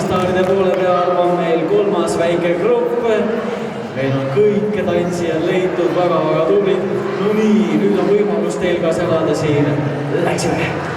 Rockstaaride poole peal on meil kolmas väike grupp. Meil on kõike tantsijad leitud, väga tublid. No nii, nüüd on võimalus teil ka selada siin. Läksime!